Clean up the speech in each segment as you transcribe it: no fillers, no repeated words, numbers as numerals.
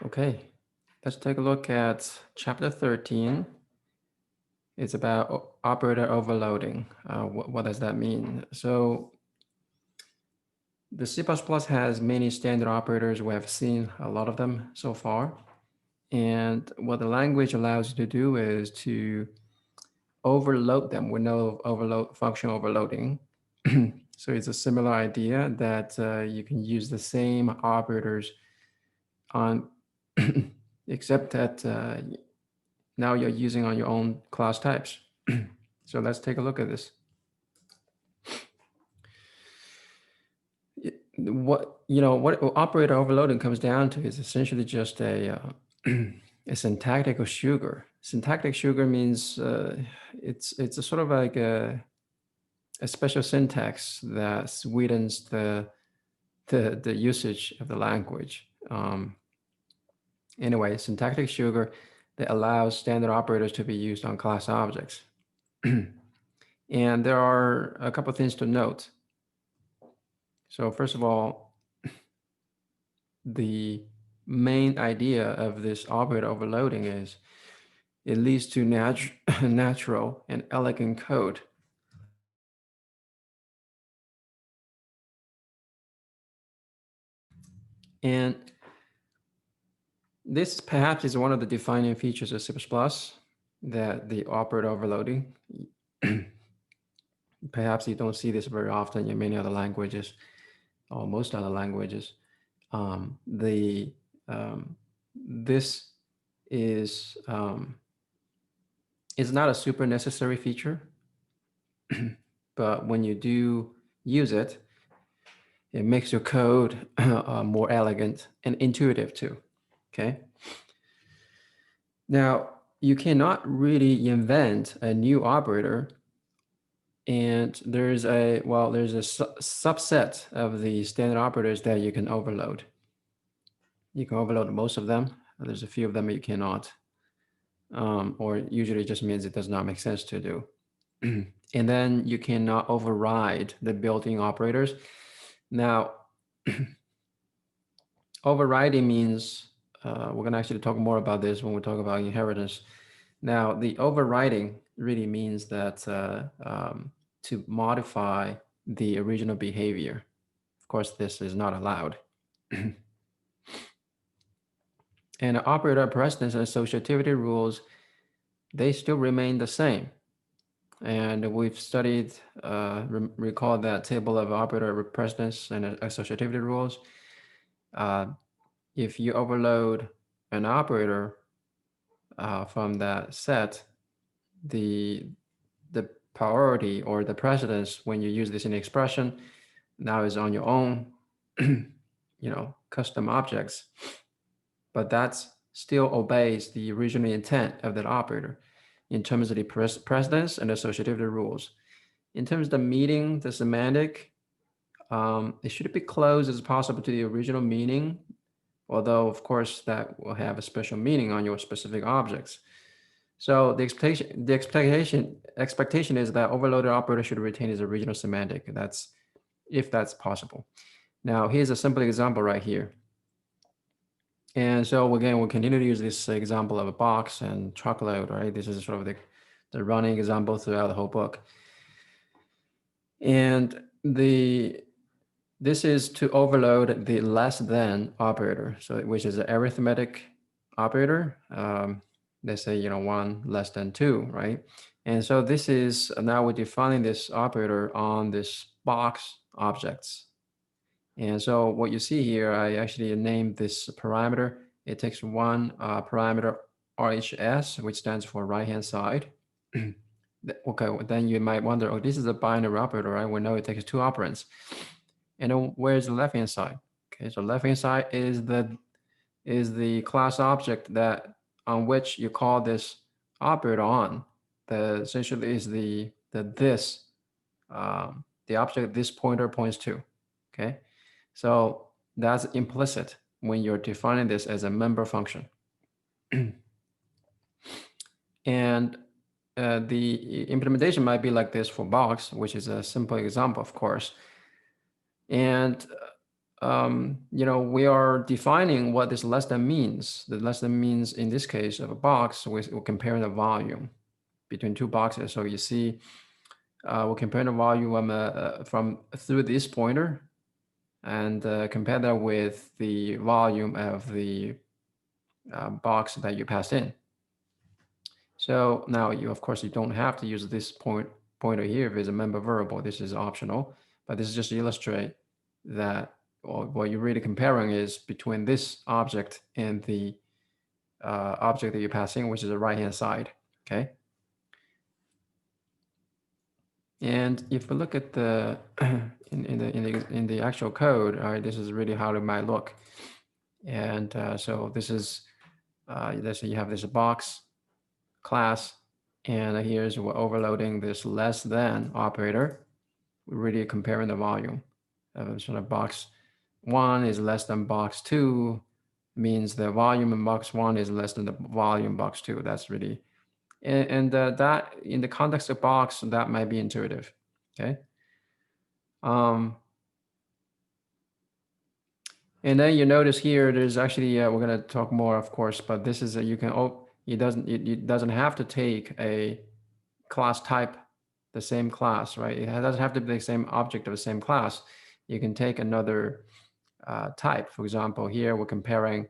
Okay, let's take a look at chapter 13. It's about operator overloading. What does that mean? So the C++ has many standard operators. We have seen a lot of them so far. And what the language allows you to do is to overload them. We know overload function overloading. So it's a similar idea that you can use the same operators on, except that now you're using on your own class types. So let's take a look at this. What operator overloading comes down to is essentially just a syntactic sugar. Syntactic sugar means it's a sort of like a special syntax that sweetens the usage of the language. Anyway, syntactic sugar that allows standard operators to be used on class objects. And there are a couple of things to note. So first of all, the main idea of this operator overloading is it leads to natural and elegant code. And this perhaps is one of the defining features of C++, that the operator overloading. Perhaps you don't see this very often in many other languages or most other languages. The This is not a super necessary feature, but when you do use it, it makes your code more elegant and intuitive too. Okay. Now, you cannot really invent a new operator, and there's a subset of the standard operators that you can overload. You can overload most of them. There's a few of them that you cannot, or usually it just means it does not make sense to do. And then you cannot override the built-in operators. Now, overriding means we're going to actually talk more about this when we talk about inheritance. Now, the overriding really means that to modify the original behavior. Of course, this is not allowed. And operator precedence and associativity rules, they still remain the same. And we've studied, recall that table of operator precedence and associativity rules. If you overload an operator from that set, the priority or the precedence when you use this in expression now is on your own, custom objects, but that's still obeys the original intent of that operator in terms of the precedence and associativity rules. In terms of the meaning, the semantic, it should be close as possible to the original meaning, although of course that will have a special meaning on your specific objects. So the expectation is that overloaded operator should retain its original semantic. If that's possible. Now here's a simple example right here. And so again, we'll continue to use this example of a box and truckload, right? This is sort of the running example throughout the whole book. And this is to overload the less than operator, so which is an arithmetic operator. Let's say 1 less than 2, right? And so this is now we're defining this operator on this box objects. And so what you see here, I actually named this parameter. It takes one parameter RHS, which stands for right-hand side. Okay, well, then you might wonder, oh, this is a binary operator, right? We know it takes 2 operands. And then where's the left-hand side? Okay, so left-hand side is the class object that on which you call this operator on. Essentially is the object this pointer points to. Okay, so that's implicit when you're defining this as a member function. And the implementation might be like this for box, which is a simple example, of course. And we are defining what this less than means. The less than means in this case of a box, we're comparing the volume between two boxes. So you see, we're comparing the volume from through this pointer and compare that with the volume of the box that you passed in. So now of course, you don't have to use this pointer here if it's a member variable. This is optional, but this is just to illustrate that what you're really comparing is between this object and the object that you're passing, which is the right-hand side, okay? And if we look at the in the actual code, all right, this is really how it might look. And so this is let's say you have this box class, and here's we're overloading this less than operator. We're really comparing the volume of sort of box 1 is less than box 2, means the volume in box 1 is less than the volume box 2. That's really, and that in the context of box, that might be intuitive, okay? And then you notice here, there's actually, we're going to talk more, of course, but this is, you can, it doesn't have to take a class type, the same class, right? It doesn't have to be the same object of the same class. You can take another type. For example, here we're comparing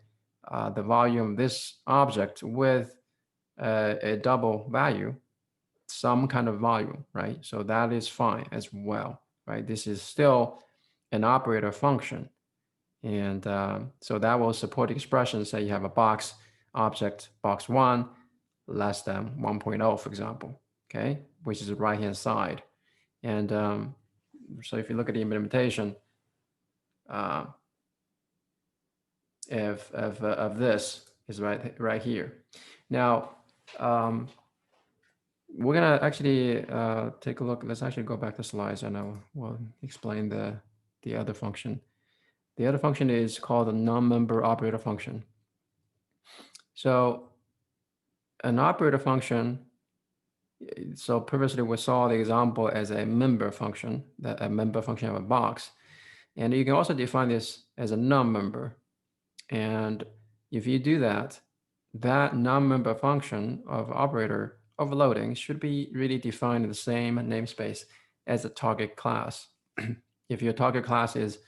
the volume of this object with a double value, some kind of volume, right? So that is fine as well, right? This is still an operator function. And so that will support expressions. Say you have a box object, box 1, less than 1.0, for example, okay, which is the right-hand side. And so if you look at the implementation of this is right here. Now, we're gonna actually take a look. Let's actually go back to slides, and we'll explain the other function. The other function is called a non-member operator function. So an operator function, so previously we saw the example as a member function, a member function of a box. And you can also define this as a non-member. And if you do that, that non-member function of operator overloading should be really defined in the same namespace as the target class. If your target class is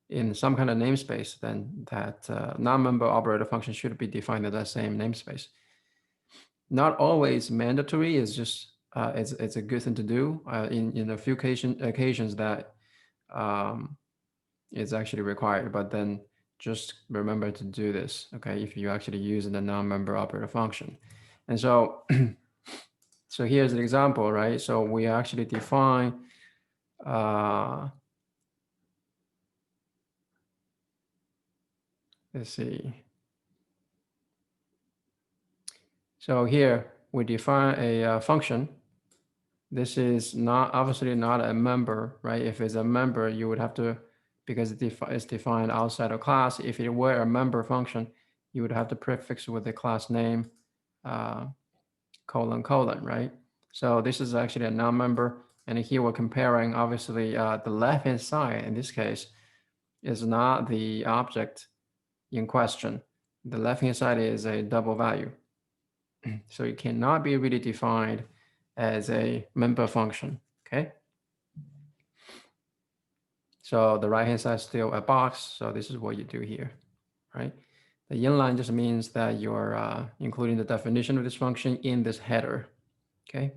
in some kind of namespace, then that non-member operator function should be defined in that same namespace. Not always mandatory, it's just it's a good thing to do in a few occasions that it's actually required, but then just remember to do this, okay, if you actually use the non-member operator function. And so so here's an example, right? So we actually define let's see. So here we define a function. This is not obviously not a member, right? If it's a member, you would have to, because it's defined outside of class. If it were a member function, you would have to prefix with the class name colon, right? So this is actually a non-member. And here we're comparing, obviously, the left-hand side, in this case, is not the object in question. The left-hand side is a double value. So it cannot be really defined as a member function, okay? So the right-hand side is still a box, so this is what you do here, right? The inline just means that you're including the definition of this function in this header, okay?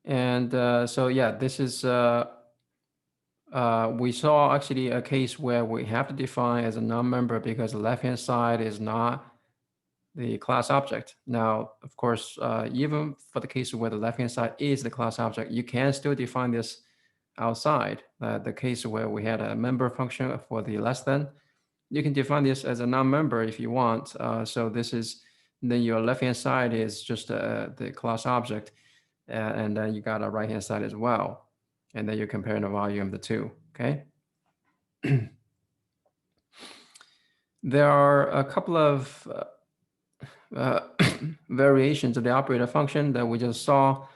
And so yeah, this is, we saw actually a case where we have to define as a non-member because the left-hand side is not the class object. Now, of course, even for the case where the left-hand side is the class object, you can still define this outside. The case where we had a member function for the less than, you can define this as a non-member if you want. So this is, then your left-hand side is just the class object, and then you got a right-hand side as well. And then you're comparing the volume of the two, okay? There are a couple of variations of the operator function that we just saw,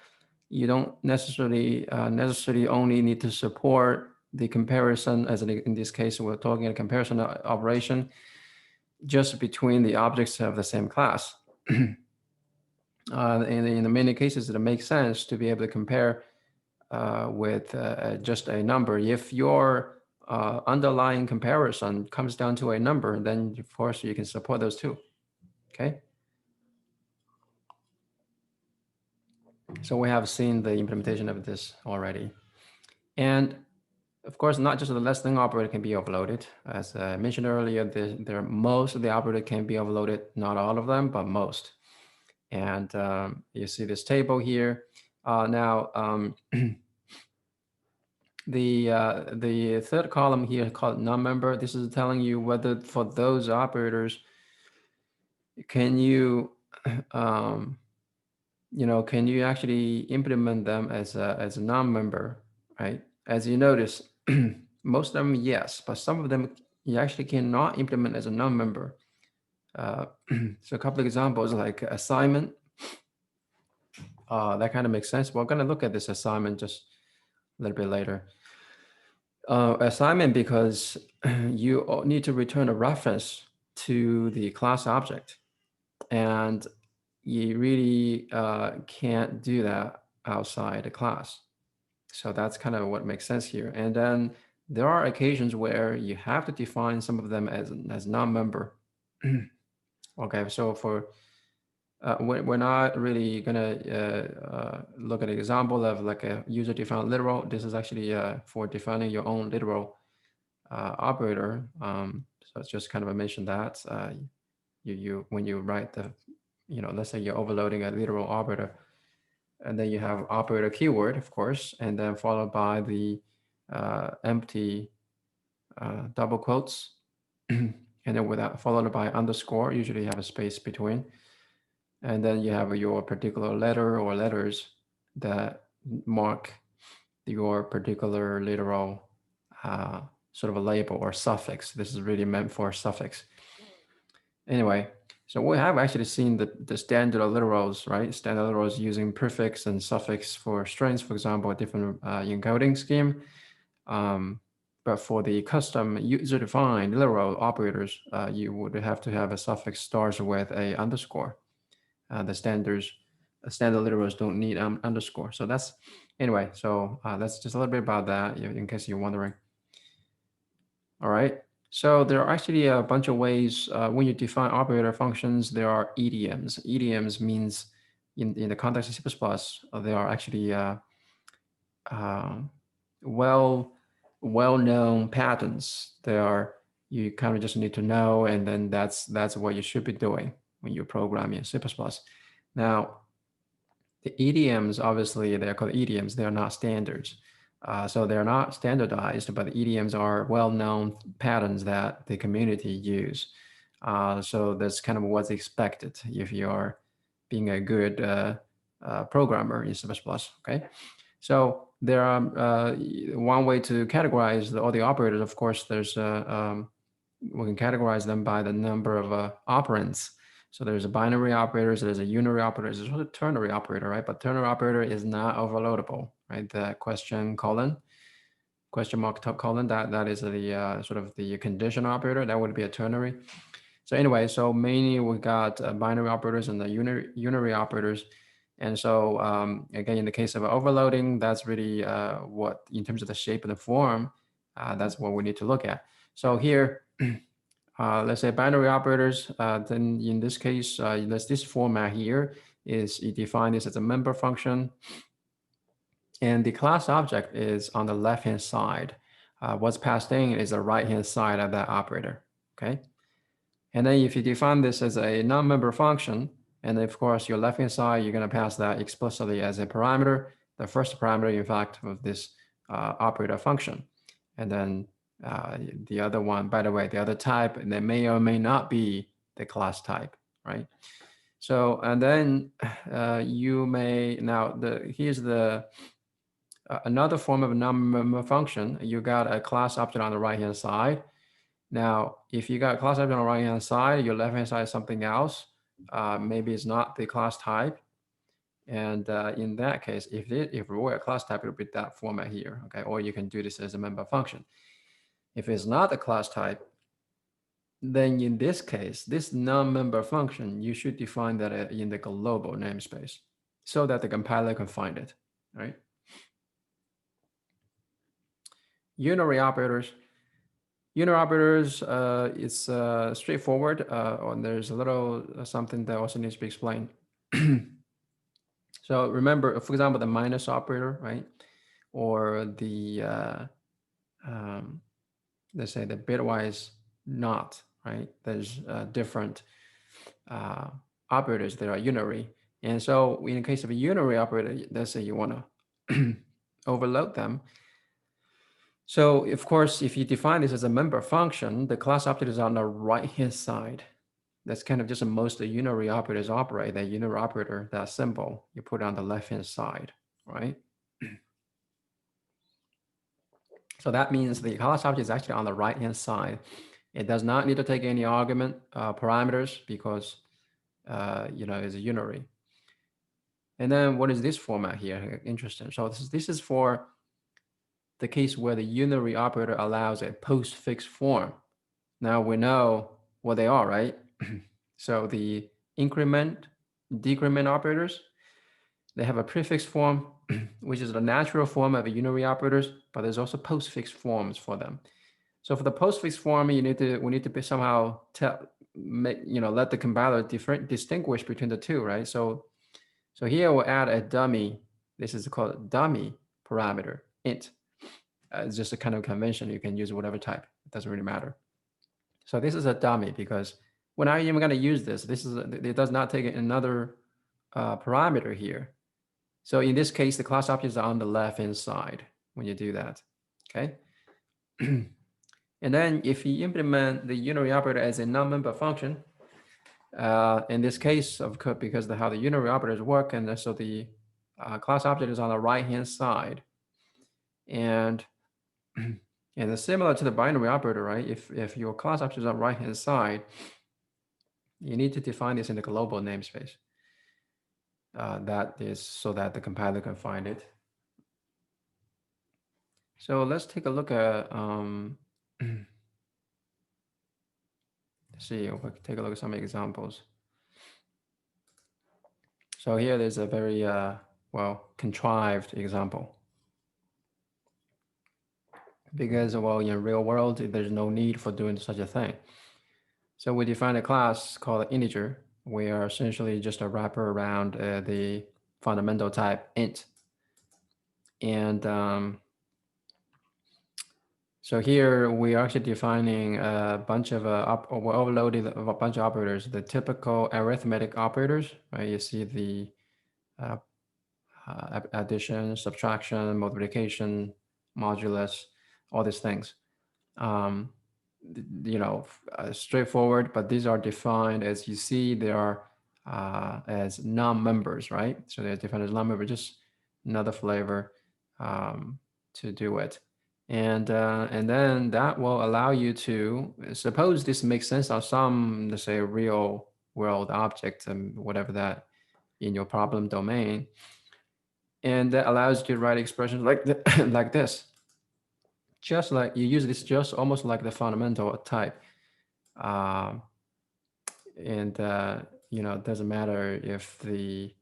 you don't necessarily only need to support the comparison, as in this case, we're talking a comparison operation just between the objects of the same class. In many cases, it makes sense to be able to compare with just a number. If your underlying comparison comes down to a number, then of course you can support those two. Okay. So we have seen the implementation of this already. And of course, not just the less than operator can be overloaded. As I mentioned earlier, most of the operator can be overloaded, not all of them, but most. And you see this table here. Now, the third column here called non-member. This is telling you whether for those operators, can you, can you actually implement them as a non-member, right? As you notice, most of them, yes, but some of them you actually cannot implement as a non-member. So a couple of examples like assignment, that kind of makes sense. We're going to look at this assignment just a little bit later. Assignment, because you need to return a reference to the class object, and you really can't do that outside the class. So that's kind of what makes sense here. And then there are occasions where you have to define some of them as non-member. Okay, so for we're not really gonna look at an example of like a user-defined literal. This is actually for defining your own literal operator. So it's just kind of mention that you when you write the, let's say you're overloading a literal operator, and then you have operator keyword, of course, and then followed by the empty double quotes, and then followed by underscore. Usually you have a space between. And then you have your particular letter or letters that mark your particular literal sort of a label or suffix. This is really meant for suffix. Anyway, so we have actually seen the standard literals, right? Standard literals using prefix and suffix for strings, for example, a different encoding scheme. But for the custom user-defined literal operators, you would have to have a suffix starts with a underscore. The standard literals don't need underscore. So that's, anyway, so that's just a little bit about that in case you're wondering. All right. So there are actually a bunch of ways when you define operator functions, there are idioms. Idioms means in the context of C++, they are actually well-known patterns. You kind of just need to know, and then that's what you should be doing when you're programming C++. Now, the idioms, obviously, they're called idioms. They're not standards. So they're not standardized, but the idioms are well-known patterns that the community use. So that's kind of what's expected if you're being a good programmer in C++, okay? So there are one way to categorize all the operators. Of course, there's we can categorize them by the number of operands. So there's a binary operator, there's a unary operator, there's also a ternary operator, right? But ternary operator is not overloadable, right? The question mark colon, that is the sort of the condition operator. That would be a ternary. So anyway, so mainly we got binary operators and the unary operators. And so again, in the case of overloading, that's really what, in terms of the shape and the form, that's what we need to look at. So here, let's say binary operators, then in this case, this format here is you define this as a member function. And the class object is on the left-hand side. What's passed in is the right-hand side of that operator, okay? And then if you define this as a non-member function, and of course, your left-hand side, you're going to pass that explicitly as a parameter, the first parameter, in fact, of this operator function. And then the other one, by the way, the other type, and they may or may not be the class type, right? So, and then you may, here's the another form of a non-member function. You got a class object on the right-hand side. Now, if you got a class object on the right-hand side, your left-hand side is something else, maybe it's not the class type. And in that case, if it were a class type, it would be that format here, okay? Or you can do this as a member function. If it's not a class type, then in this case, this non-member function, you should define that in the global namespace so that the compiler can find it, right? Unary operators. Unary operators, it's straightforward, and there's a little something that also needs to be explained. So remember, for example, the minus operator, right? Or the, let's say the bitwise not, right? There's different operators that are unary. And so in the case of a unary operator, let's say you want to overload them. So of course, if you define this as a member function, the class object is on the right-hand side. That's kind of just most the unary operators operate. That unary operator, that symbol, you put it on the left-hand side, right? So that means the class object is actually on the right-hand side. It does not need to take any argument parameters because it's a unary. And then what is this format here? Interesting. So this is for the case where the unary operator allows a postfix form. Now we know what they are, right? So the increment, decrement operators, they have a prefix form, which is the natural form of the unary operators, but there's also postfix forms for them. So for the postfix form, we need to somehow let the compiler distinguish between the two, right? So here we'll add a dummy. This is called a dummy parameter, int. It's just a kind of convention. You can use whatever type. It doesn't really matter. So this is a dummy because we're not even going to use this. It does not take another parameter here. So in this case, the class objects are on the left-hand side when you do that, okay? And then if you implement the unary operator as a non-member function, in this case, of course, because of how the unary operators work, and so the class object is on the right-hand side. And it's similar to the binary operator, right? If your class object is on the right-hand side, you need to define this in the global namespace. That is so that the compiler can find it. So let's take a look at, let's see, we'll take a look at some examples. So here there's a very, contrived example. Because, well, in real world, there's no need for doing such a thing. So we define a class called integer. We are essentially just a wrapper around the fundamental type int. And so here we are actually defining a bunch of, we're overloading a bunch of operators, the typical arithmetic operators, right? You see the addition, subtraction, multiplication, modulus, all these things. Straightforward, but these are defined as you see, they are as non-members, right? So they're defined as non-members, just another flavor to do it. And then that will allow you to, suppose this makes sense on some, let's say, real world object and whatever that in your problem domain. And that allows you to write expressions like like this. Just like you use this, just almost like the fundamental type. And it doesn't matter if the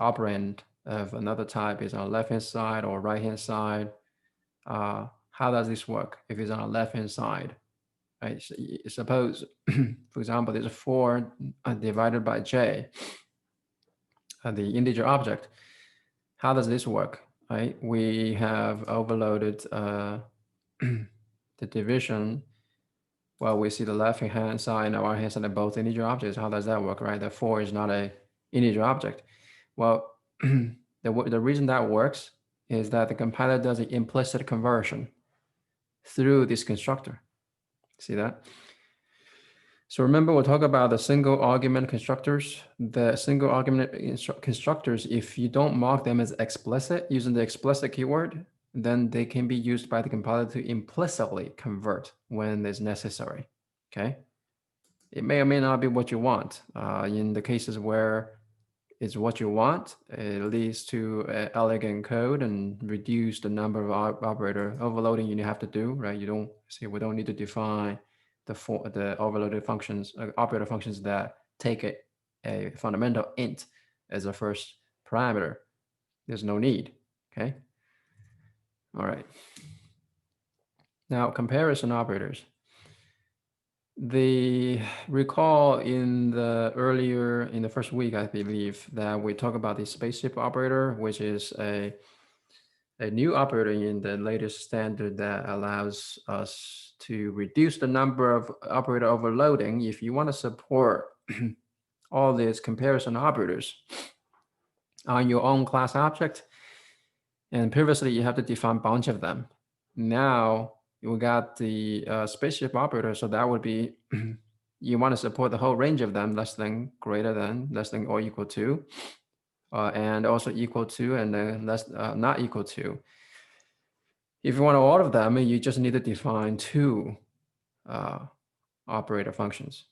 operand of another type is on the left-hand side or right-hand side. How does this work if it's on the left-hand side? Right? So suppose, for example, there's a 4 divided by j, the integer object. How does this work? Right? We have overloaded the division. Well, we see the left-hand side and the right-hand side are both integer objects. How does that work, right? The 4 is not a integer object. Well, the reason that works is that the compiler does an implicit conversion through this constructor. See that? So remember, we'll talk about the single argument constructors. The single argument constructors, if you don't mark them as explicit using the explicit keyword, then they can be used by the compiler to implicitly convert when it's necessary, okay? It may or may not be what you want. In the cases where it's what you want, it leads to elegant code and reduce the number of operator overloading you have to do, right? You don't see, we don't need to define the overloaded functions, operator functions that take a fundamental int as a first parameter. There's no need, okay? All right. Now, comparison operators. The recall in the first week, I believe, that we talk about the spaceship operator, which is a new operator in the latest standard that allows us to reduce the number of operator overloading. If you want to support all these comparison operators on your own class object, and previously you have to define a bunch of them. Now we got the spaceship operator, so that would be you want to support the whole range of them, less than, greater than, less than or equal to, and also equal to, and then less not equal to. If you want all of them, you just need to define two operator functions.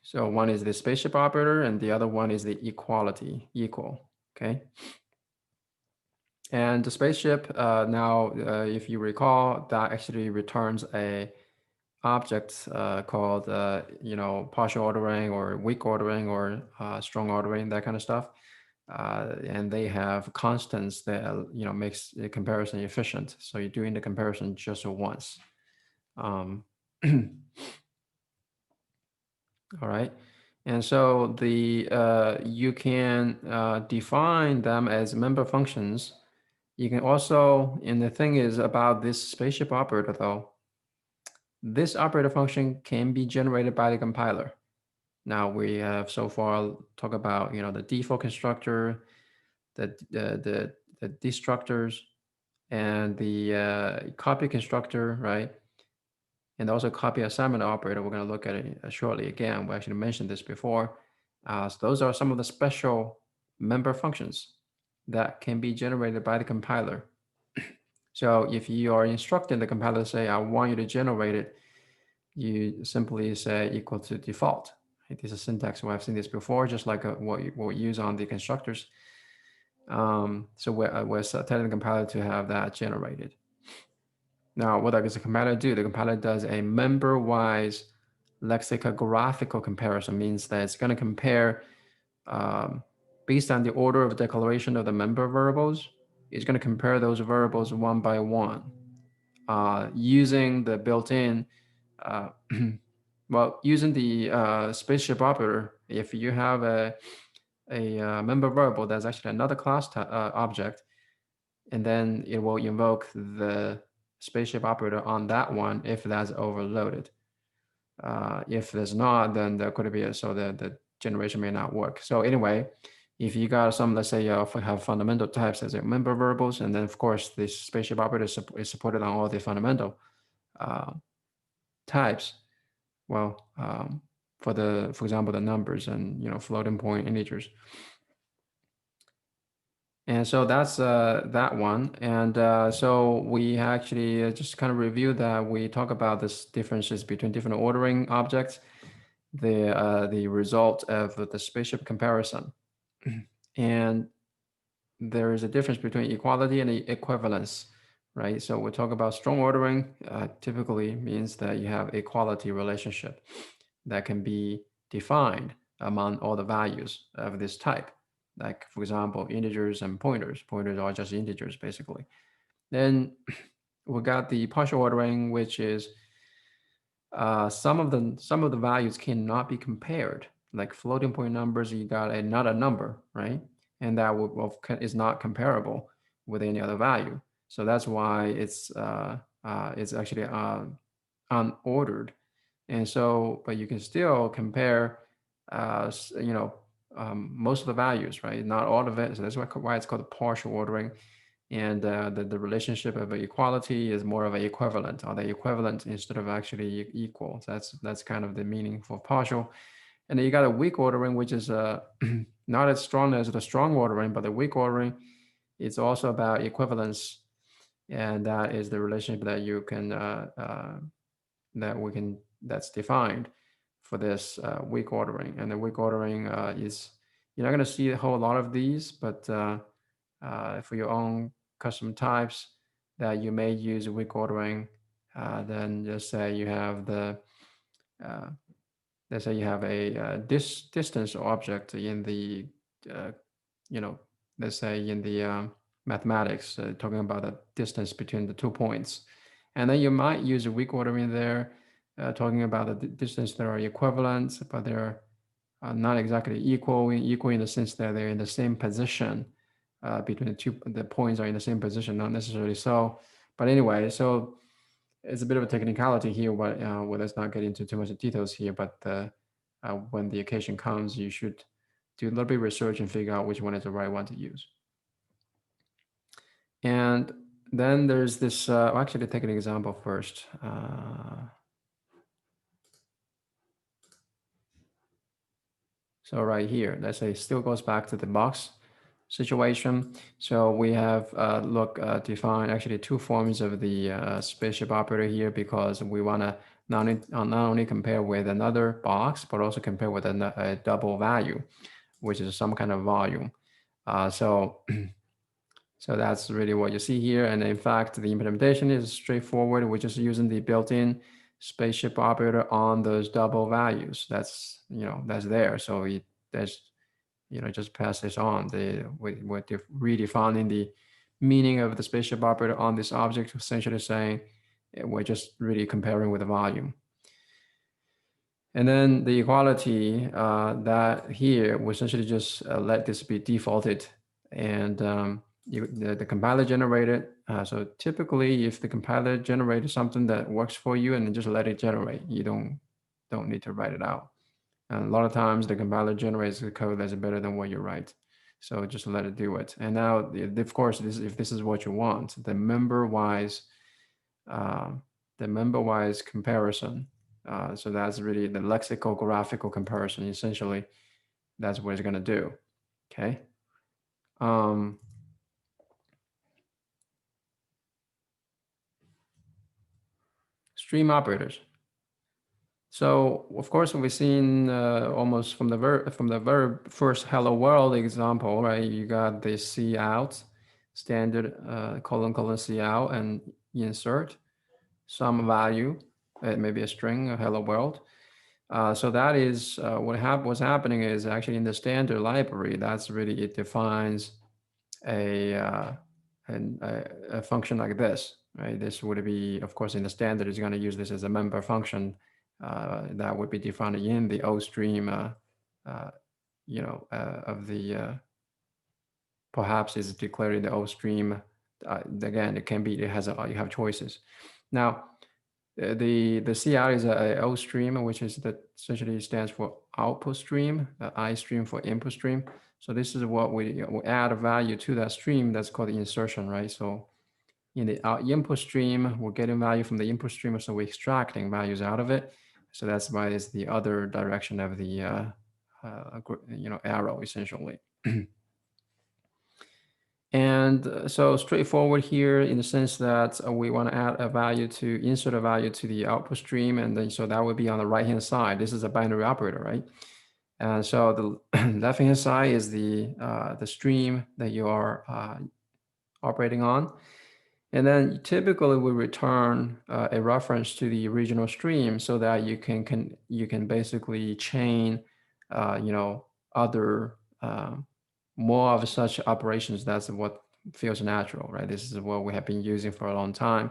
So one is the spaceship operator, and the other one is the equality, equal. Okay. And the spaceship now, if you recall, that actually returns a object called partial ordering or weak ordering or strong ordering, that kind of stuff. And they have constants that makes the comparison efficient. So you're doing the comparison just once. All right. And so you can define them as member functions. You can also, and the thing is about this spaceship operator though, this operator function can be generated by the compiler. Now we have so far talked about the default constructor, the destructors, and the copy constructor, right? And also copy assignment operator. We're going to look at it shortly again. We actually mentioned this before. So those are some of the special member functions that can be generated by the compiler. So if you are instructing the compiler to say, I want you to generate it, you simply say equal to default. Right? This is syntax. I've seen this before, just like what we use on the constructors. So we're telling the compiler to have that generated. Now, what does the compiler do? The compiler does a member-wise lexicographical comparison, means that it's going to compare based on the order of declaration of the member variables. It's going to compare those variables one by one using the built-in, using the spaceship operator. If you have a member variable that's actually another class object, and then it will invoke the spaceship operator on that one if that's overloaded. If there's not, then there could be so the generation may not work. So anyway, if you got some, let's say you have fundamental types as member variables, and then of course the spaceship operator is supported on all the fundamental types. Well, for example, the numbers and floating point integers. And so that's that one. And so we actually just kind of review that. We talk about this differences between different ordering objects, the result of the spaceship comparison. And there is a difference between equality and equivalence, right? So we talk about strong ordering typically means that you have equality relationship that can be defined among all the values of this type. Like, for example, integers and pointers. Pointers are just integers, basically. Then we got the partial ordering, which is some of the values cannot be compared. Like floating point numbers, you got another number, right? And that is not comparable with any other value. So that's why it's actually unordered. And so, but you can still compare, most of the values, right? Not all of it. So that's why it's called partial ordering. And the relationship of equality is more of an equivalent, or the equivalent instead of actually equal. So that's kind of the meaning for partial. And then you got a weak ordering, which is not as strong as the strong ordering, but the weak ordering is also about equivalence, and that is the relationship that you can that's defined for this weak ordering. And the weak ordering is, you're not going to see a whole lot of these, but for your own custom types that you may use weak ordering, then just say you have the uh, let's say you have a distance object in the uh, you know, let's say in the mathematics, talking about the distance between the 2 points. And then you might use a weak ordering there, talking about the distance that are equivalent, but they're not exactly equal in the sense that they're in the same position, between the points are in the same position, not necessarily so. But anyway, so it's a bit of a technicality here, but well, let's not get into too much details here. But when the occasion comes, you should do a little bit of research and figure out which one is the right one to use. And then there's this, I'll actually take an example first. So right here, let's say still goes back to the box situation. So we have defined actually two forms of the spaceship operator here, because we want to not only compare with another box, but also compare with a double value, which is some kind of volume. So that's really what you see here. And in fact, the implementation is straightforward. We're just using the built-in spaceship operator on those double values. That's, that's there. So just pass this on. We're redefining the meaning of the spaceship operator on this object, essentially saying we're just really comparing with the volume. And then the equality that here, we essentially just let this be defaulted, and the compiler generated. So typically, if the compiler generated something that works for you, and then just let it generate, you don't need to write it out. And a lot of times, the compiler generates the code that's better than what you write. So just let it do it. And now, of course, if this is what you want, the member-wise comparison. So that's really the lexicographical comparison. Essentially, that's what it's going to do. Okay. Stream operators. So of course, we've seen almost from the very first "Hello World" example, right? You got the cout standard colon cout and insert some value, maybe a string, of "Hello World." So that is what's happening is actually in the standard library. That's really, it defines a function like this, right? This would be, of course, in the standard is going to use this as a member function that would be defined in the O stream, of the perhaps is declaring the O stream. Again, it can be, you have choices. Now, the CI is a O stream, which is that essentially stands for output stream, I stream for input stream. So this is what we add a value to that stream. That's called the insertion, right? So in the input stream, we're getting value from the input stream, so we're extracting values out of it. So that's why it's the other direction of the arrow, essentially. And so straightforward here in the sense that we want to add a value to insert a value to the output stream. And then so that would be on the right-hand side. This is a binary operator, right? And so the left-hand side is the stream that you are operating on. And then typically we return a reference to the original stream so that you can basically chain, other more of such operations. That's what feels natural, right? This is what we have been using for a long time.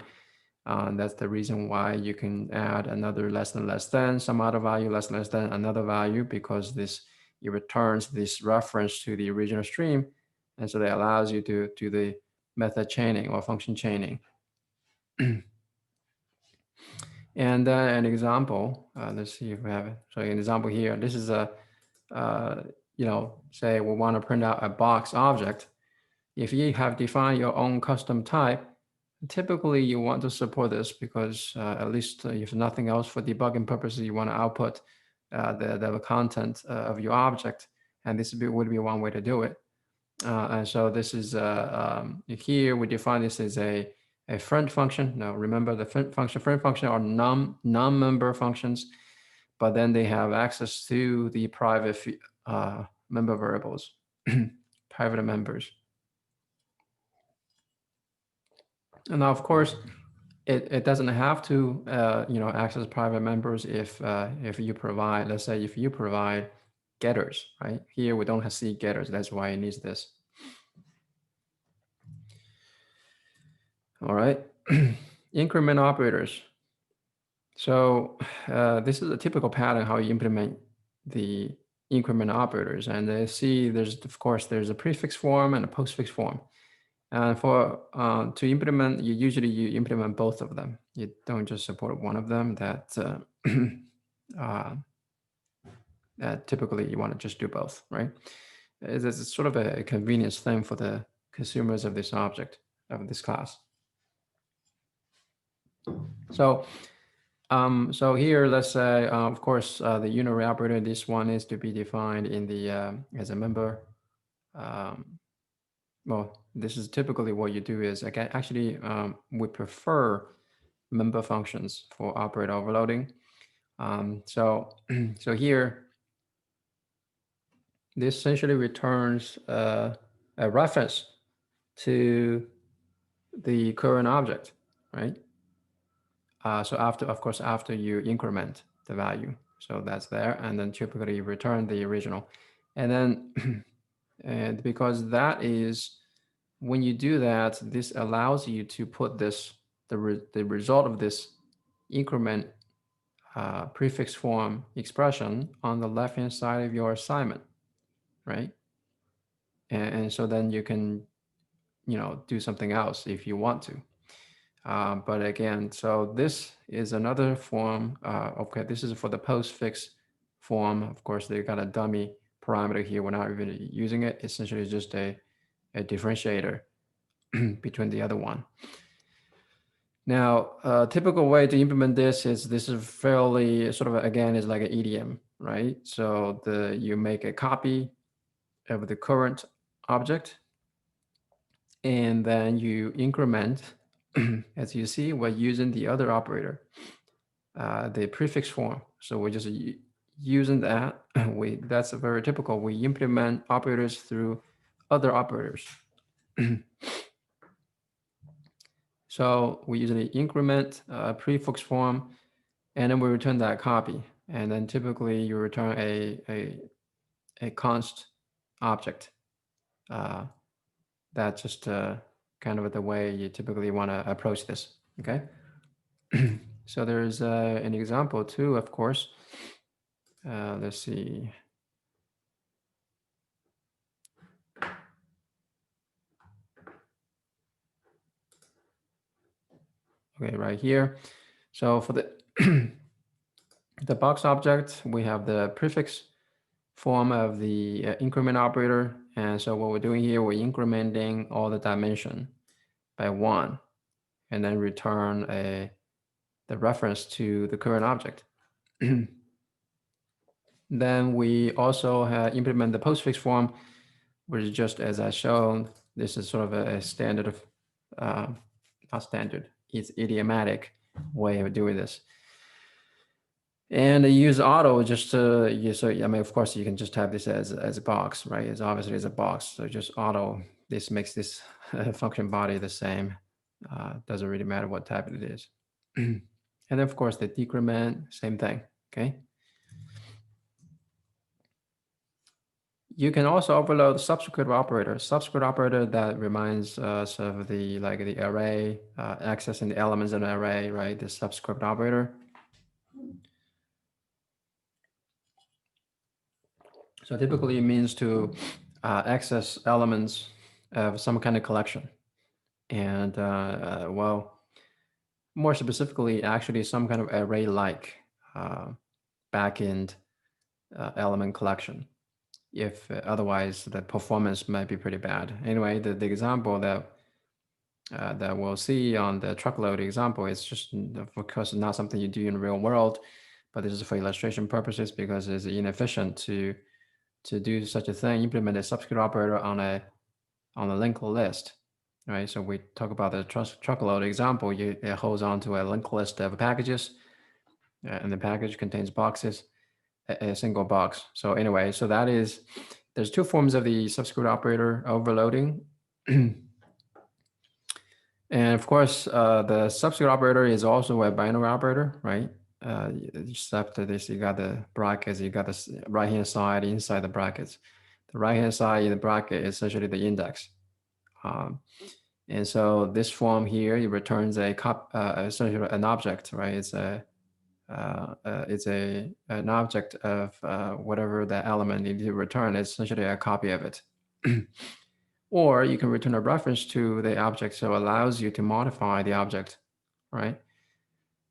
That's the reason why you can add another less than, some other value, less than another value, because it returns this reference to the original stream. And so that allows you to do the method chaining or function chaining. And an example, let's see if we have it. So an example here, this is a, say we want to print out a box object. If you have defined your own custom type, typically you want to support this because at least if nothing else for debugging purposes, you want to output the content of your object. And this would be one way to do it. And so this is, here we define this as a friend function. Now remember the friend function are non-member functions, but then they have access to the private member variables, private members. And now, of course, it doesn't have to access private members if you provide, let's say, if you provide getters, right? Here we don't see getters, that's why it needs this. All right, increment operators. So this is a typical pattern how you implement the increment operators, and see there's a prefix form and a postfix form. And for to implement, you implement both of them. You don't just support one of them. That typically you want to just do both, right? It's sort of a convenience thing for the consumers of this object, of this class. So so here, let's say, of course, the unary operator, this one is to be defined in the as a member. Well, this is typically what you do is, actually, we prefer member functions for operator overloading. So here, this essentially returns a reference to the current object, right? So after you increment the value, so that's there, and then typically return the original, and then and because that is, when you do that, this allows you to put the result of this increment prefix form expression on the left hand side of your assignment, right? And so then you can do something else if you want to. But again, so this is another form. Okay, this is for the postfix form. Of course, they got a dummy parameter here. We're not even using it. Essentially, it's just a differentiator between the other one. Now, a typical way to implement this is fairly sort of, again, is like an EDM, right? So you make a copy of the current object, and then you increment. As you see, we're using the other operator, the prefix form. So we're just using that. That's very typical. We implement operators through other operators. So we usually increment prefix form, and then we return that copy. And then typically you return a const object. That's just kind of the way you typically want to approach this. Okay. So there's an example too, of course. Let's see. Okay, right here. So for the the box object, we have the prefix form of the increment operator. And so what we're doing here, we're incrementing all the dimension by 1, and then return the reference to the current object. Then we also implement the postfix form, which is just as I shown. This is sort of a standard of, not standard, it's idiomatic way of doing this. And I use auto just to, so I mean, of course, you can just have this as a box, right? It's obviously as a box, so just auto. This makes this function body the same. Doesn't really matter what type it is. And then, of course, the decrement, same thing. Okay. You can also overload subscript operator. Subscript operator that reminds us of the array, accessing the elements in an array, right? The subscript operator. So typically it means to access elements of some kind of collection. And well, more specifically, actually some kind of array-like backend element collection. If otherwise the performance might be pretty bad. Anyway, the example that we'll see on the truckload example is just, of course, not something you do in the real world, but this is for illustration purposes because it's inefficient to do such a thing, implement a subscript operator on a linked list, right? So we talk about the truckload example. It holds on to a linked list of packages, and the package contains boxes, a single box. So anyway, so that is, there's two forms of the subscript operator overloading. And of course, the subscript operator is also a binary operator, right? Just after this, you got the brackets, you got the right-hand side inside the brackets. The right-hand side in the bracket is essentially the index. And so this form here, it returns essentially an object, right? It's an object of whatever the element you need to return. It's essentially a copy of it. Or you can return a reference to the object, so it allows you to modify the object, right?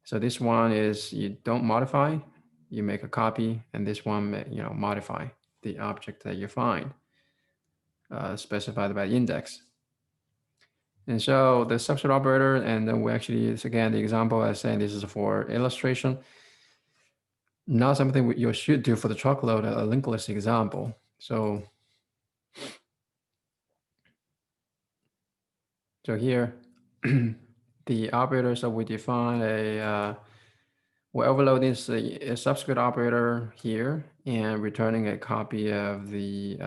So this one is you don't modify, you make a copy, and this one, modify the object that you find, specified by index. And so the subset operator, and then we actually, it's again, the example I was saying, this is for illustration, not something you should do for the truckload, a linked list example. So here, the operator, so we define we're overloading a subscript operator here and returning a copy of the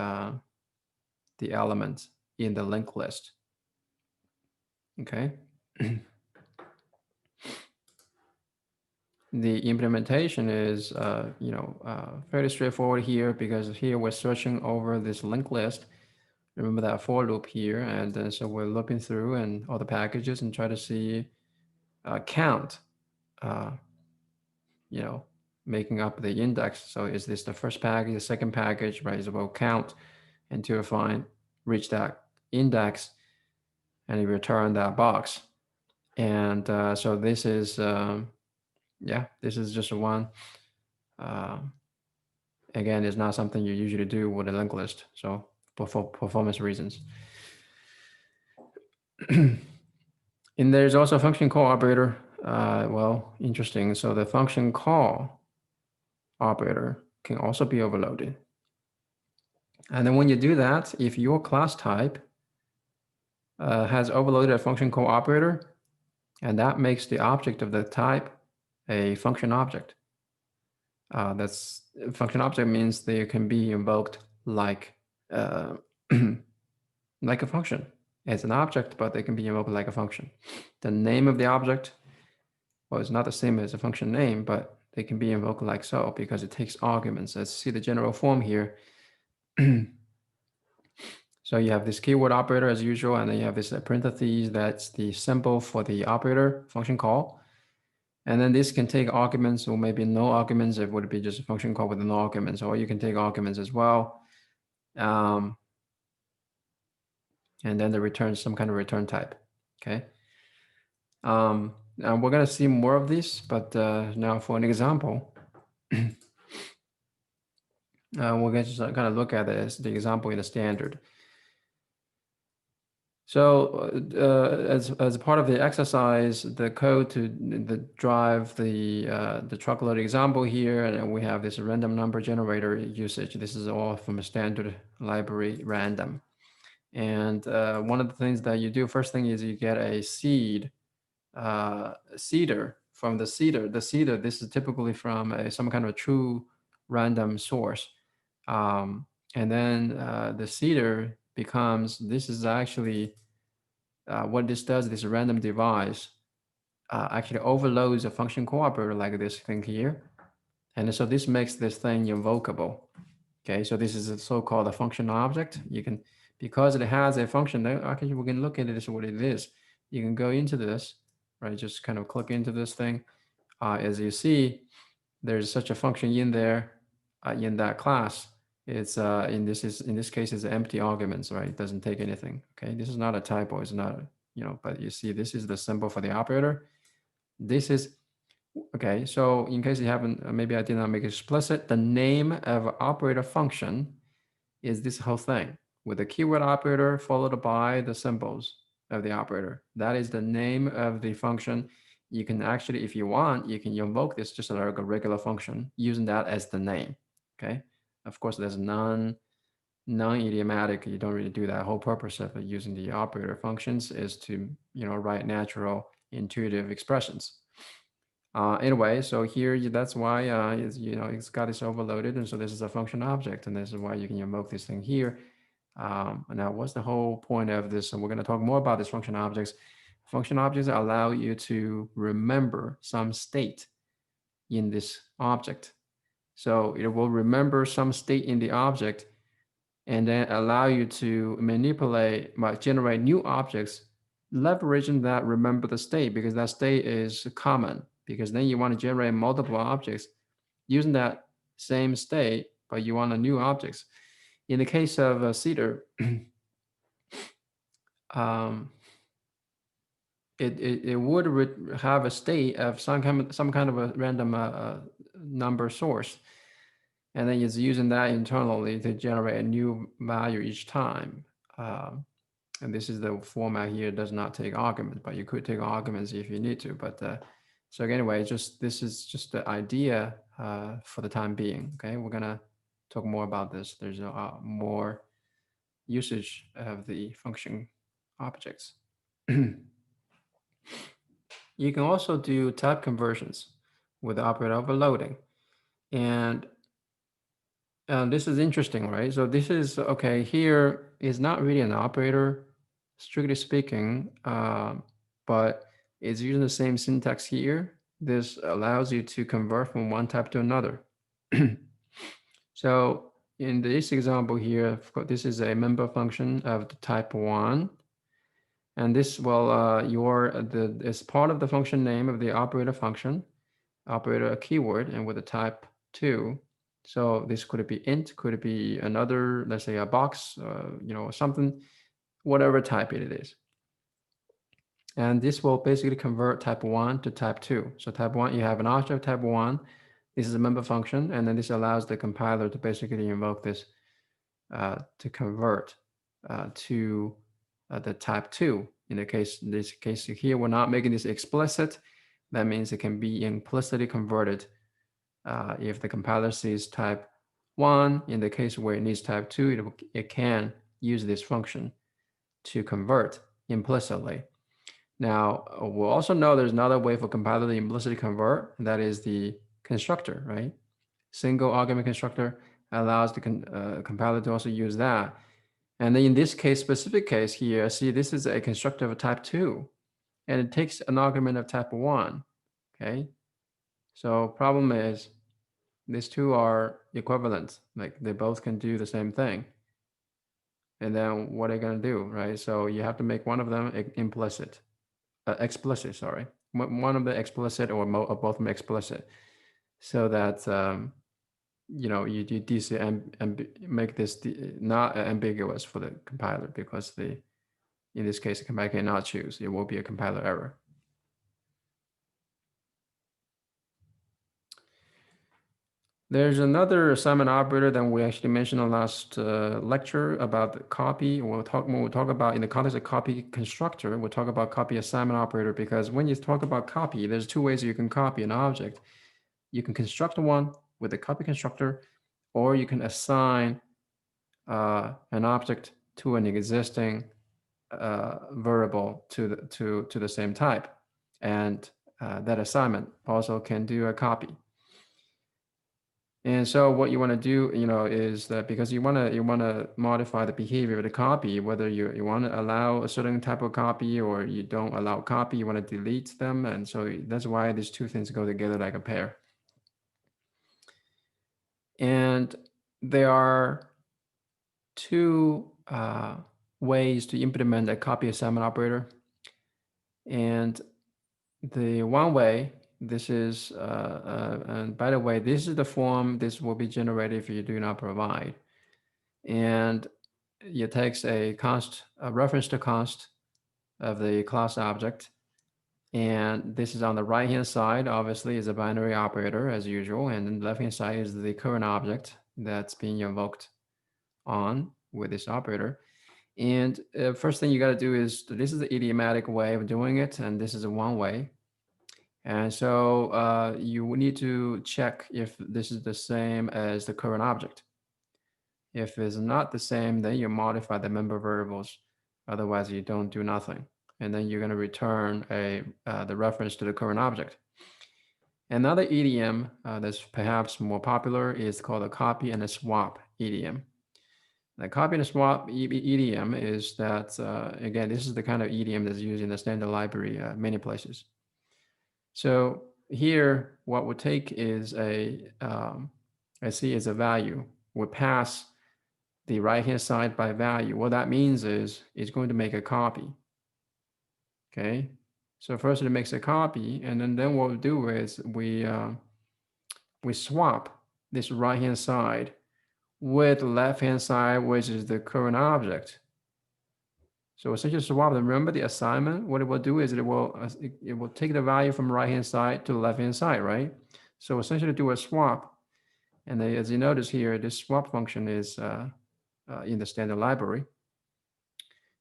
element in the linked list. Okay. The implementation is, fairly straightforward here, because here we're searching over this linked list. Remember that for loop here, and then so we're looping through and all the packages and try to see count, making up the index. So is this the first package, the second package, right? So we'll count until reach that index, and return that box. And so this is, this is just one. Again, it's not something you usually do with a linked list, so for performance reasons. And there's also a function call operator. Well, interesting. So the function call operator can also be overloaded. And then when you do that, if your class type has overloaded a function call operator, and that makes the object of the type a function object. That's function object means they can be invoked like like a function. It's an object, but they can be invoked like a function. The name of the object, well, it's not the same as a function name, but they can be invoked like so because it takes arguments. Let's see the general form here. So you have this keyword operator as usual, and then you have this parentheses, that's the symbol for the operator function call. And then this can take arguments, or maybe no arguments. It would be just a function call with no arguments, or you can take arguments as well. And then they return some kind of return type, okay? And we're gonna see more of this, but now for an example, we're gonna just kind of look at it as the example in the standard. So as part of the exercise, the code to drive the truckload example here, and we have this random number generator usage. This is all from a standard library random. And one of the things that you do, first thing is you get a seeder from the seeder. The seeder, this is typically from some kind of true random source. And then the seeder becomes, this is actually, what this does, this random device actually overloads a function call operator like this thing here. And so this makes this thing invocable. Okay, so this is a so-called a function object. You can, because it has a function, actually we can look at this, what it is. You can go into this, right? Just kind of click into this thing. As you see, there's such a function in there, in that class. It's in this case, it's empty arguments, right? It doesn't take anything. Okay, this is not a typo. It's not, but you see, this is the symbol for the operator. This is okay. So in case you haven't, maybe I did not make it explicit, the name of operator function is this whole thing with the keyword operator followed by the symbols of the operator. That is the name of the function. You can actually, if you want, you can invoke this just like a regular function using that as the name. Okay. Of course, there's non-idiomatic. You don't really do that. Whole purpose of using the operator functions is to, write natural, intuitive expressions. Anyway, so here that's why it's got this overloaded, and so this is a function object, and this is why you can invoke this thing here. Now, what's the whole point of this? And we're going to talk more about these function objects. Function objects allow you to remember some state in this object. So it will remember some state in the object and then allow you to manipulate, generate new objects, leveraging that remember the state, because that state is common, because then you want to generate multiple objects using that same state, but you want a new objects. In the case of Cedar, um, it would have a state of some kind of a random number source, and then it's using that internally to generate a new value each time. And this is the format here. It does not take arguments, but you could take arguments if you need to. But so anyway, this is just the idea for the time being. Okay, we're gonna talk more about this. There's more usage of the function objects. You can also do type conversions with operator overloading. And this is interesting, right? So this is, okay, here is not really an operator, strictly speaking, but it's using the same syntax here. This allows you to convert from one type to another. So in this example here, of course, this is a member function of the type 1. And this will, is part of the function name of the operator function, operator keyword, and with the type 2. So this could be int, could be another, let's say a box, something, whatever type it is. And this will basically convert type 1 to type 2. So type 1, you have an object of type 1. This is a member function, and then this allows the compiler to basically invoke this to convert to the type 2. In this case here, we're not making this explicit. That means it can be implicitly converted if the compiler sees type 1. In the case where it needs type 2, it can use this function to convert implicitly. Now, we'll also know there's another way for compiler to implicitly convert, and that is the constructor, right? Single argument constructor allows the compiler to also use that. And then in this case, specific case here, see, this is a constructor of type 2, and it takes an argument of type 1, okay? So problem is, these two are equivalent, like they both can do the same thing. And then what are you going to do, right? So you have to make one of them explicit, sorry. One of the explicit or both of them explicit, so that you do this and make this not ambiguous for the compiler, because in this case the compiler cannot choose. It will be a compiler error. There's another assignment operator that we actually mentioned in the last lecture about the copy. When we'll talk about in the context of copy constructor, we'll talk about copy assignment operator, because when you talk about copy, there's two ways you can copy an object. You can construct one with a copy constructor, or you can assign an object to an existing variable to the same type, and that assignment also can do a copy. And so what you want to do, is that because you want to modify the behavior of the copy, whether you want to allow a certain type of copy or you don't allow copy, you want to delete them, and so that's why these two things go together like a pair. And there are two ways to implement a copy assignment operator. And the one way, this is, and by the way, this is the form this will be generated if you do not provide. And it takes a reference to const of the class object. And this is on the right-hand side, obviously, is a binary operator as usual. And then the left-hand side is the current object that's being invoked on with this operator. And first thing you got to do is, this is the idiomatic way of doing it, and this is a one way. And so you need to check if this is the same as the current object. If it's not the same, then you modify the member variables. Otherwise, you don't do nothing. And then you're going to return the reference to the current object. Another idiom that's perhaps more popular is called a copy and a swap idiom. The copy and swap idiom is that, again, this is the kind of idiom that's used in the standard library many places. So here, what we take is I see is a value. We pass the right-hand side by value. What that means is it's going to make a copy, okay? So first it makes a copy, and then what we do is we swap this right-hand side with the left-hand side, which is the current object. So essentially swap them. Remember the assignment? What it will do is it will take the value from right-hand side to the left-hand side, right? So essentially do a swap. And as you notice here, this swap function is in the standard library.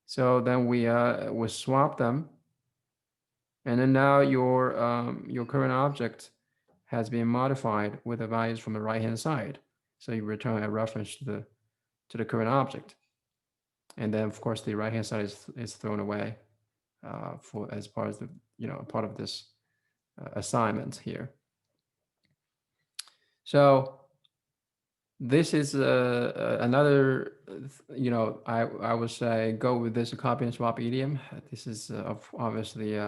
So then we swap them. And then now your current object has been modified with the values from the right-hand side. So you return a reference to the current object. And then of course the right-hand side is thrown away for as part of the part of this assignment here. So this is another, I would say go with this copy and swap idiom. This is obviously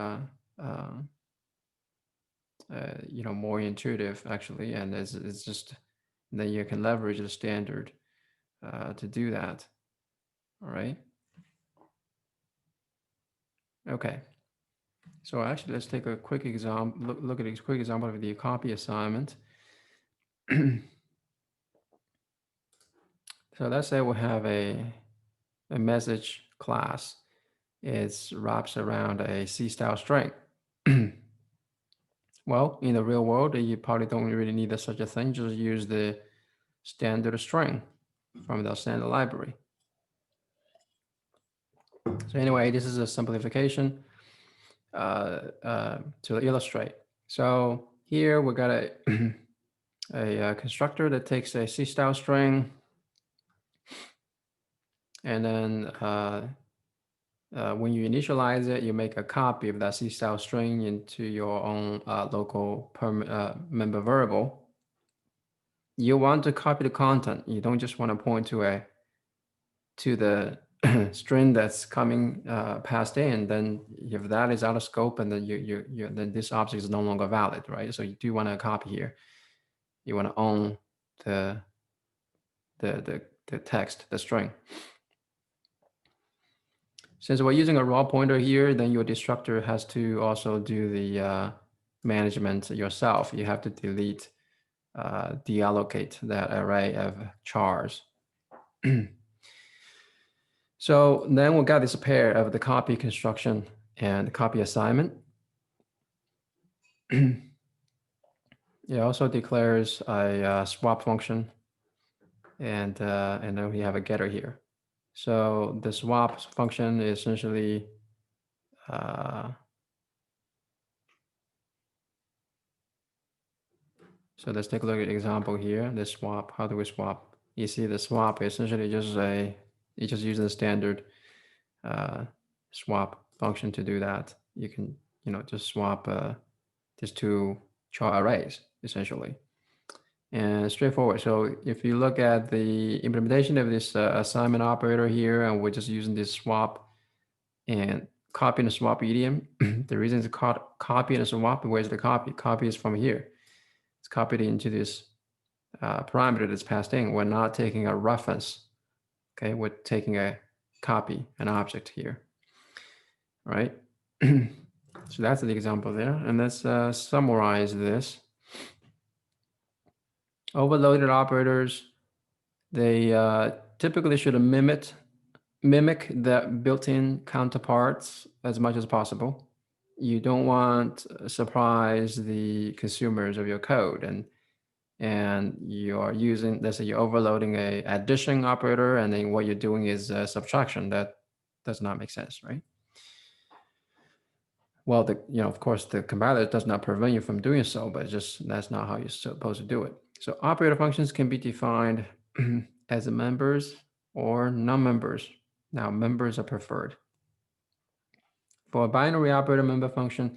more intuitive actually, and it's just then you can leverage the standard to do that. All right. Okay. So actually, let's take a quick example. Look at a quick example of the copy assignment. So let's say we have a message class. It wraps around a C-style string. Well, in the real world, you probably don't really need such a thing. Just use the standard string from the standard library. So anyway, this is a simplification to illustrate. So here we got a constructor that takes a C-style string, and then when you initialize it, you make a copy of that C-style string into your own local member variable. You want to copy the content. You don't just want to point to the string that's coming passed in. Then if that is out of scope, and then then this object is no longer valid, right? So you do want to copy here. You want to own the text, the string. Since we're using a raw pointer here, then your destructor has to also do the management yourself. You have to delete, deallocate that array of chars. So then we got this pair of the copy construction and copy assignment. It also declares a swap function, and then we have a getter here. So the swap function is essentially so let's take a look at the example here. The swap, how do we swap? You see the swap is essentially just you just use the standard swap function to do that. You can, just swap these two char arrays essentially. And straightforward. So if you look at the implementation of this assignment operator here, and we're just using this swap and copy and swap idiom, the reason it's called copy and swap, where's the copy? Copy is from here. It's copied into this parameter that's passed in. We're not taking a reference. Okay, we're taking a copy, an object here. All right. So that's the example there. And let's summarize this. Overloaded operators, they typically should mimic the built-in counterparts as much as possible. You don't want to surprise the consumers of your code, and you're using, let's say you're overloading a addition operator, and then what you're doing is subtraction. That does not make sense, right? Well, of course, the compiler does not prevent you from doing so, but just that's not how you're supposed to do it. So operator functions can be defined as members or non-members. Now, members are preferred. For a binary operator member function,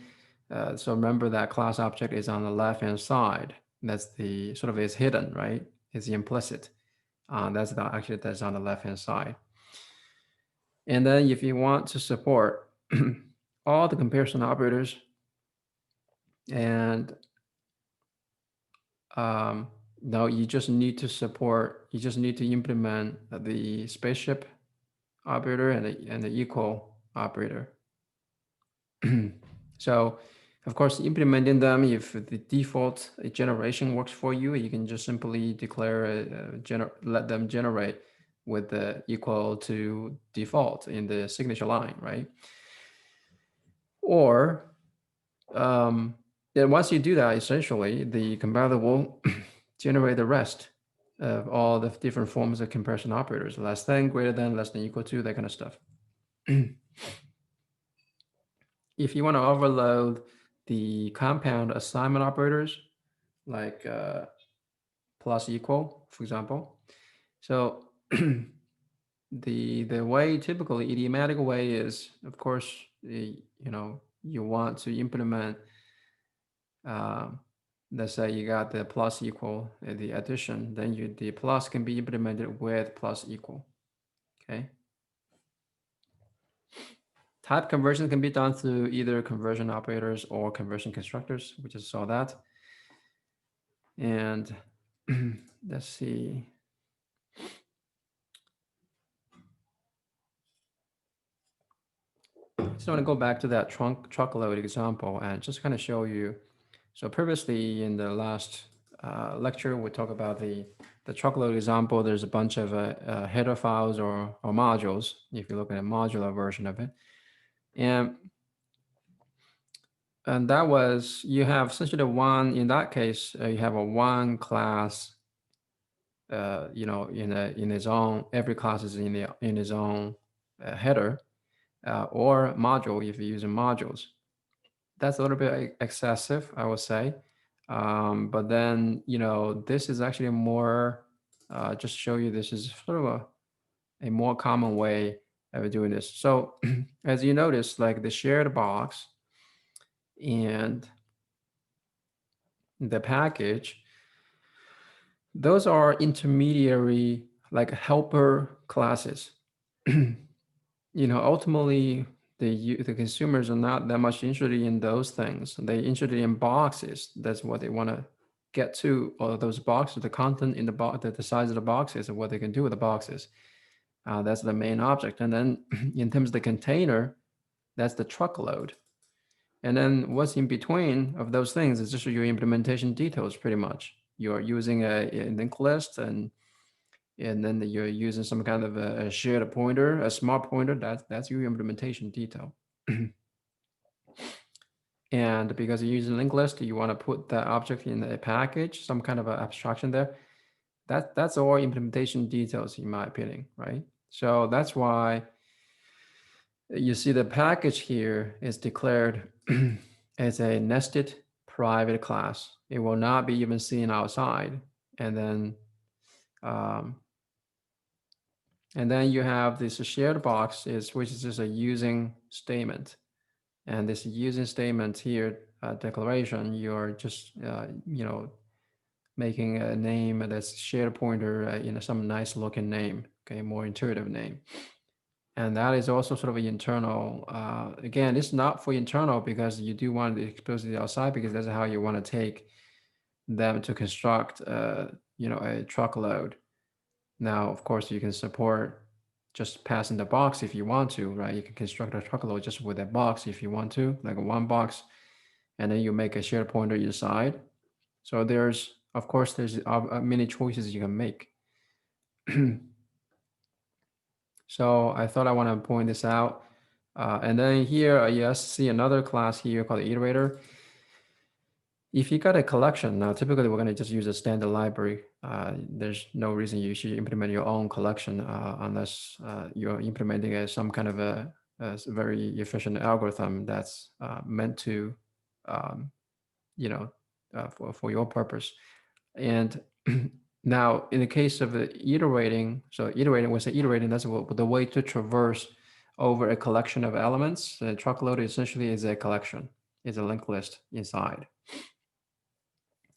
So remember that class object is on the left-hand side. That's the sort of is hidden, right? It's implicit. That's not actually that's on the left-hand side. And then if you want to support all the comparison operators and no, you just need to implement the spaceship operator and the equal operator. So, of course, implementing them, if the default generation works for you, you can just simply declare, let them generate with the equal to default in the signature line, right? Or then once you do that, essentially, the compiler will generate the rest of all the different forms of comparison operators, less than, greater than, less than, equal to, that kind of stuff. If you want to overload the compound assignment operators, like plus equal, for example, so the way, typically idiomatic way is, of course, you want to implement, let's say you got the plus equal, the addition, then the plus can be implemented with plus equal, okay? Type conversion can be done through either conversion operators or conversion constructors. We just saw that. And let's see. I just want to go back to that truckload example and just kind of show you. So previously in the last lecture, we talked about the truckload example. There's a bunch of header files or modules, if you look at a modular version of it. And that was, you have essentially one, in that case, you have a one class, in its own, every class is in its own header, or module if you're using modules. That's a little bit excessive, I would say. But then, this is actually more, just show you this is sort of a more common way of doing this. So as you notice, like the shared box and the package, those are intermediary, like helper classes. Ultimately, the consumers are not that much interested in those things. They're interested in boxes. That's what they want to get to. Or those boxes, the content in the box, the size of the boxes, and what they can do with the boxes. That's the main object. And then, in terms of the container, that's the truckload. And then what's in between of those things is just your implementation details, pretty much. You're using a linked list, and then you're using some kind of a shared pointer, a smart pointer. That's your implementation detail. And because you're using linked list, you want to put that object in a package, some kind of an abstraction there. That's all implementation details, in my opinion, right? So that's why you see the package here is declared as a nested private class. It will not be even seen outside. And then you have this shared box, which is just a using statement. And this using statement here, declaration, you're just making a name that's shared pointer, some nice looking name, okay, more intuitive name. And that is also sort of an internal, again, it's not for internal because you do want to expose it outside, because that's how you want to take them to construct, a truckload. Now, of course, you can support just passing the box if you want to, right? You can construct a truckload just with a box if you want to, like a one box, and then you make a shared pointer inside. So there's many choices you can make. So I thought I want to point this out. And then here, you see another class here called iterator. If you got a collection, now typically we're going to just use a standard library. There's no reason you should implement your own collection unless you're implementing some kind of a very efficient algorithm that's meant to, for your purpose. And now in the case of iterating, when I say iterating, that's the way to traverse over a collection of elements. A truckload essentially is a collection. is a linked list inside.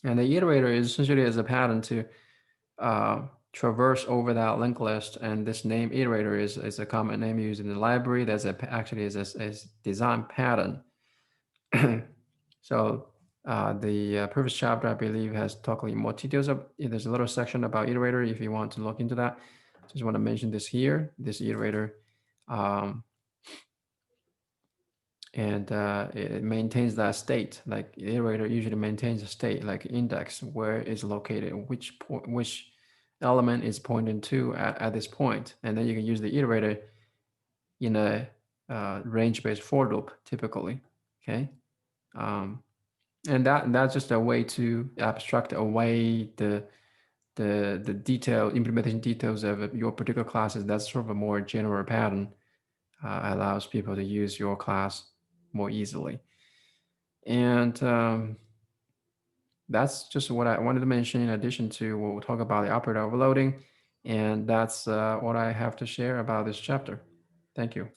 And the iterator is essentially as a pattern to traverse over that linked list. And this name iterator is a common name used in the library. That's actually is a design pattern. So the previous chapter, I believe, has talked in more details. There's a little section about iterator if you want to look into that. Just want to mention this here, this iterator. And it maintains that state. Like iterator usually maintains a state, like index, where it's located, which element is pointing to at this point. And then you can use the iterator in a range-based for loop, typically. Okay. And that's just a way to abstract away the implementation details of your particular classes. That's sort of a more general pattern, allows people to use your class more easily. And that's just what I wanted to mention in addition to what we'll talk about the operator overloading. And that's what I have to share about this chapter. Thank you.